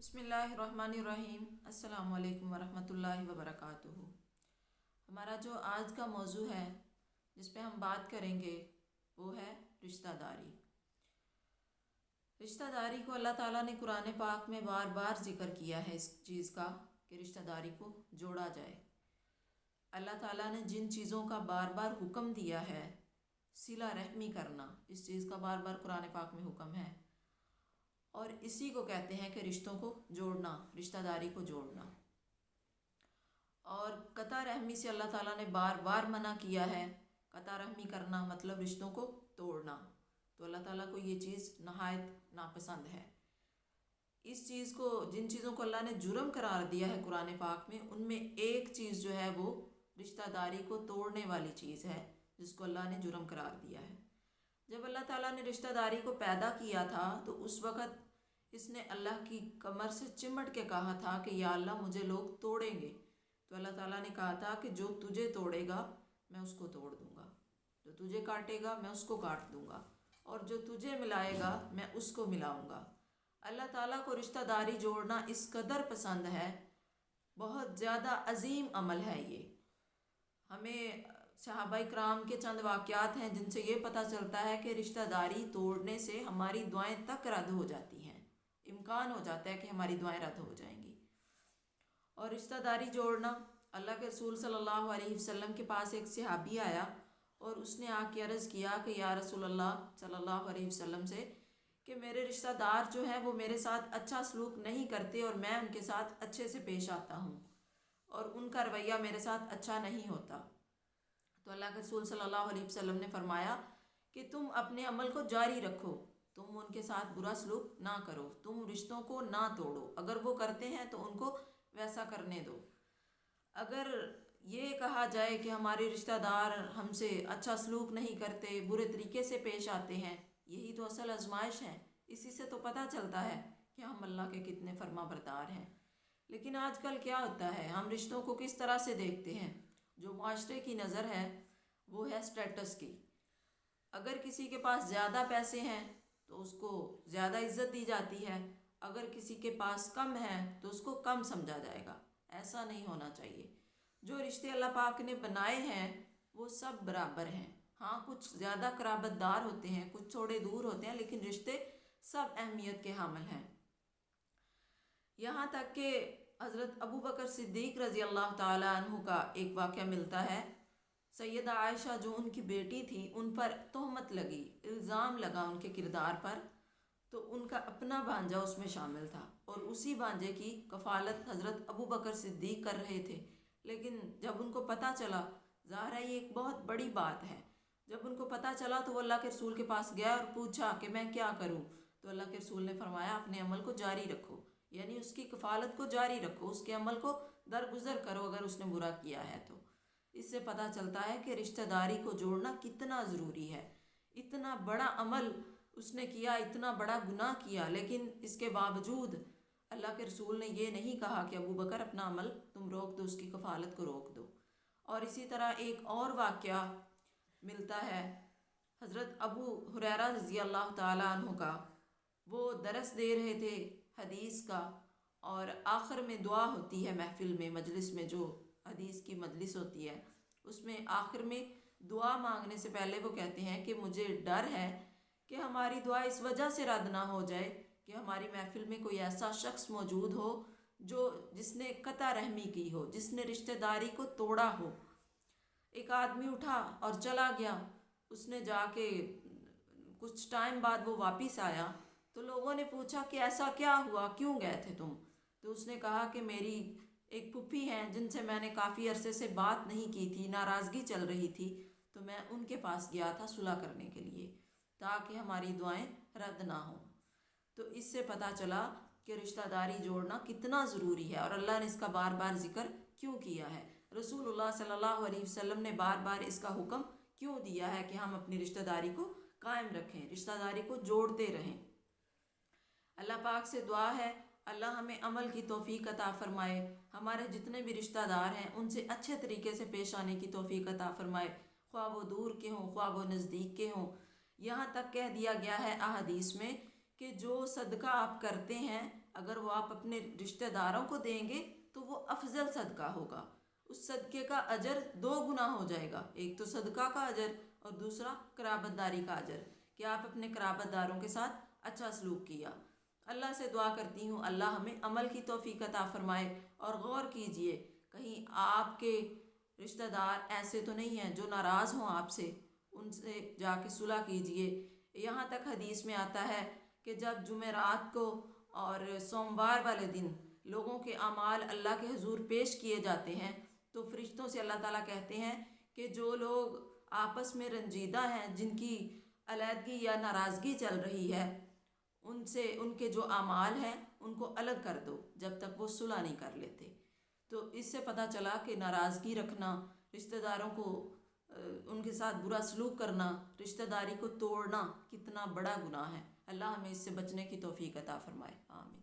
بسم اللہ الرحمن الرحیم۔ السلام علیکم ورحمۃ اللہ وبرکاتہ۔ ہمارا جو آج کا موضوع ہے جس پہ ہم بات کریں گے وہ ہے رشتہ داری۔ رشتہ داری کو اللہ تعالیٰ نے قرآن پاک میں بار بار ذکر کیا ہے اس چیز کا کہ رشتہ داری کو جوڑا جائے۔ اللہ تعالیٰ نے جن چیزوں کا بار بار حکم دیا ہے، صلہ رحمی کرنا، اس چیز کا بار بار قرآن پاک میں حکم ہے، اور اسی کو کہتے ہیں کہ رشتوں کو جوڑنا، رشتہ داری کو جوڑنا۔ اور قطع رحمی سے اللہ تعالیٰ نے بار بار منع کیا ہے۔ قطع رحمی کرنا مطلب رشتوں کو توڑنا، تو اللہ تعالیٰ کو یہ چیز نہایت ناپسند ہے۔ اس چیز کو، جن چیزوں کو اللہ نے جرم قرار دیا ہے قرآن پاک میں، ان میں ایک چیز جو ہے وہ رشتہ داری کو توڑنے والی چیز ہے، جس کو اللہ نے جرم قرار دیا ہے۔ جب اللہ تعالیٰ نے رشتہ داری کو پیدا کیا تھا تو اس وقت اس نے اللہ کی کمر سے چمٹ کے کہا تھا کہ یا اللہ مجھے لوگ توڑیں گے، تو اللہ تعالیٰ نے کہا تھا کہ جو تجھے توڑے گا میں اس کو توڑ دوں گا، جو تجھے کاٹے گا میں اس کو کاٹ دوں گا، اور جو تجھے ملائے گا میں اس کو ملاؤں گا۔ اللہ تعالیٰ کو رشتہ داری جوڑنا اس قدر پسند ہے، بہت زیادہ عظیم عمل ہے یہ۔ ہمیں صحابہ کرام کے چند واقعات ہیں جن سے یہ پتہ چلتا ہے کہ رشتہ داری توڑنے سے ہماری دعائیں تک رد ہو جاتی ہیں، امکان ہو جاتا ہے کہ ہماری دعائیں رد ہو جائیں گی۔ اور رشتہ داری جوڑنا، اللہ کے رسول صلی اللہ علیہ وسلم کے پاس ایک صحابی آیا اور اس نے آ کے عرض کیا کہ یا رسول اللہ صلی اللہ علیہ وسلم سے کہ میرے رشتہ دار جو ہیں وہ میرے ساتھ اچھا سلوک نہیں کرتے اور میں ان کے ساتھ اچھے سے پیش آتا ہوں، اور ان کا رویہ میرے ساتھ اچھا نہیں ہوتا۔ تو اللہ کے رسول صلی اللہ علیہ وسلم نے فرمایا کہ تم اپنے عمل کو جاری رکھو، تم ان کے ساتھ برا سلوک نہ کرو، تم رشتوں کو نہ توڑو، اگر وہ کرتے ہیں تو ان کو ویسا کرنے دو۔ اگر یہ کہا جائے کہ ہمارے رشتہ دار ہم سے اچھا سلوک نہیں کرتے، برے طریقے سے پیش آتے ہیں، یہی تو اصل آزمائش ہے، اسی سے تو پتہ چلتا ہے کہ ہم اللہ کے کتنے فرما بردار ہیں۔ لیکن آج کل کیا ہوتا ہے، ہم رشتوں کو کس طرح سے دیکھتے ہیں؟ جو معاشرے کی نظر ہے وہ ہے سٹیٹس کی۔ اگر کسی کے پاس زیادہ پیسے ہیں تو اس کو زیادہ عزت دی جاتی ہے، اگر کسی کے پاس کم ہے تو اس کو کم سمجھا جائے گا۔ ایسا نہیں ہونا چاہیے۔ جو رشتے اللہ پاک نے بنائے ہیں وہ سب برابر ہیں۔ ہاں کچھ زیادہ قرابت دار ہوتے ہیں، کچھ تھوڑے دور ہوتے ہیں، لیکن رشتے سب اہمیت کے حامل ہیں۔ یہاں تک کہ حضرت ابو بکر صدیق رضی اللہ تعالیٰ عنہ کا ایک واقعہ ملتا ہے۔ سیدہ عائشہ جو ان کی بیٹی تھی، ان پر تہمت لگی، الزام لگا ان کے کردار پر، تو ان کا اپنا بھانجا اس میں شامل تھا، اور اسی بھانجے کی کفالت حضرت ابو بکر صدیق کر رہے تھے۔ لیکن جب ان کو پتہ چلا، ظاہر ہے یہ ایک بہت بڑی بات ہے، جب ان کو پتہ چلا تو وہ اللہ کے رسول کے پاس گیا اور پوچھا کہ میں کیا کروں؟ تو اللہ کے رسول نے فرمایا اپنے عمل کو جاری رکھو، یعنی اس کی کفالت کو جاری رکھو، اس کے عمل کو درگزر کرو اگر اس نے برا کیا ہے تو۔ اس سے پتہ چلتا ہے کہ رشتہ داری کو جوڑنا کتنا ضروری ہے۔ اتنا بڑا عمل اس نے کیا، اتنا بڑا گناہ کیا، لیکن اس کے باوجود اللہ کے رسول نے یہ نہیں کہا کہ ابو بکر اپنا عمل تم روک دو، اس کی کفالت کو روک دو۔ اور اسی طرح ایک اور واقعہ ملتا ہے حضرت ابو ہریرہ رضی اللہ تعالیٰ عنہ کا۔ وہ درس دے رہے تھے حدیث کا، اور آخر میں دعا ہوتی ہے محفل میں، مجلس میں، جو حدیث کی مجلس ہوتی ہے اس میں آخر میں دعا مانگنے سے پہلے وہ کہتے ہیں کہ مجھے ڈر ہے کہ ہماری دعا اس وجہ سے رد نہ ہو جائے کہ ہماری محفل میں کوئی ایسا شخص موجود ہو جس نے قطع رحمی کی ہو، جس نے رشتہ داری کو توڑا ہو۔ ایک آدمی اٹھا اور چلا گیا، اس نے جا کے کچھ ٹائم بعد وہ واپس آیا تو لوگوں نے پوچھا کہ ایسا کیا ہوا، کیوں گئے تھے تم؟ تو اس نے کہا کہ میری ایک پھپھی ہیں جن سے میں نے کافی عرصے سے بات نہیں کی تھی، ناراضگی چل رہی تھی، تو میں ان کے پاس گیا تھا صلح کرنے کے لیے تاکہ ہماری دعائیں رد نہ ہوں۔ تو اس سے پتہ چلا کہ رشتہ داری جوڑنا کتنا ضروری ہے، اور اللہ نے اس کا بار بار ذکر کیوں کیا ہے، رسول اللہ صلی اللہ علیہ وسلم نے بار بار اس کا حکم کیوں دیا ہے کہ ہم اپنی رشتہ داری کو قائم رکھیں، رشتہ داری کو جوڑتے رہیں۔ اللہ پاک سے دعا ہے اللہ ہمیں عمل کی توفیق عطا فرمائے، ہمارے جتنے بھی رشتہ دار ہیں ان سے اچھے طریقے سے پیش آنے کی توفیق عطا فرمائے، خواہ وہ دور کے ہوں خواہ وہ نزدیک کے ہوں۔ یہاں تک کہہ دیا گیا ہے احادیث میں کہ جو صدقہ آپ کرتے ہیں اگر وہ آپ اپنے رشتہ داروں کو دیں گے تو وہ افضل صدقہ ہوگا، اس صدقے کا اجر 2 گنا ہو جائے گا، ایک تو صدقہ کا اجر اور دوسرا قرابت داری کا اجر، کہ آپ اپنے قرابت داروں کے ساتھ اچھا سلوک کیا۔ اللہ سے دعا کرتی ہوں اللہ ہمیں عمل کی توفیق عطا فرمائے۔ اور غور کیجئے کہیں آپ کے رشتہ دار ایسے تو نہیں ہیں جو ناراض ہوں آپ سے، ان سے جا کے صلح کیجئے۔ یہاں تک حدیث میں آتا ہے کہ جب جمعرات کو اور سوموار والے دن لوگوں کے اعمال اللہ کے حضور پیش کیے جاتے ہیں تو فرشتوں سے اللہ تعالیٰ کہتے ہیں کہ جو لوگ آپس میں رنجیدہ ہیں، جن کی علیحدگی یا ناراضگی چل رہی ہے، ان سے ان کے جو اعمال ہیں ان کو الگ کر دو جب تک وہ صلح نہیں کر لیتے۔ تو اس سے پتہ چلا کہ ناراضگی رکھنا، رشتہ داروں کو ان کے ساتھ برا سلوک کرنا، رشتہ داری کو توڑنا کتنا بڑا گناہ ہے۔ اللہ ہمیں اس سے بچنے کی توفیق عطا فرمائے، آمین۔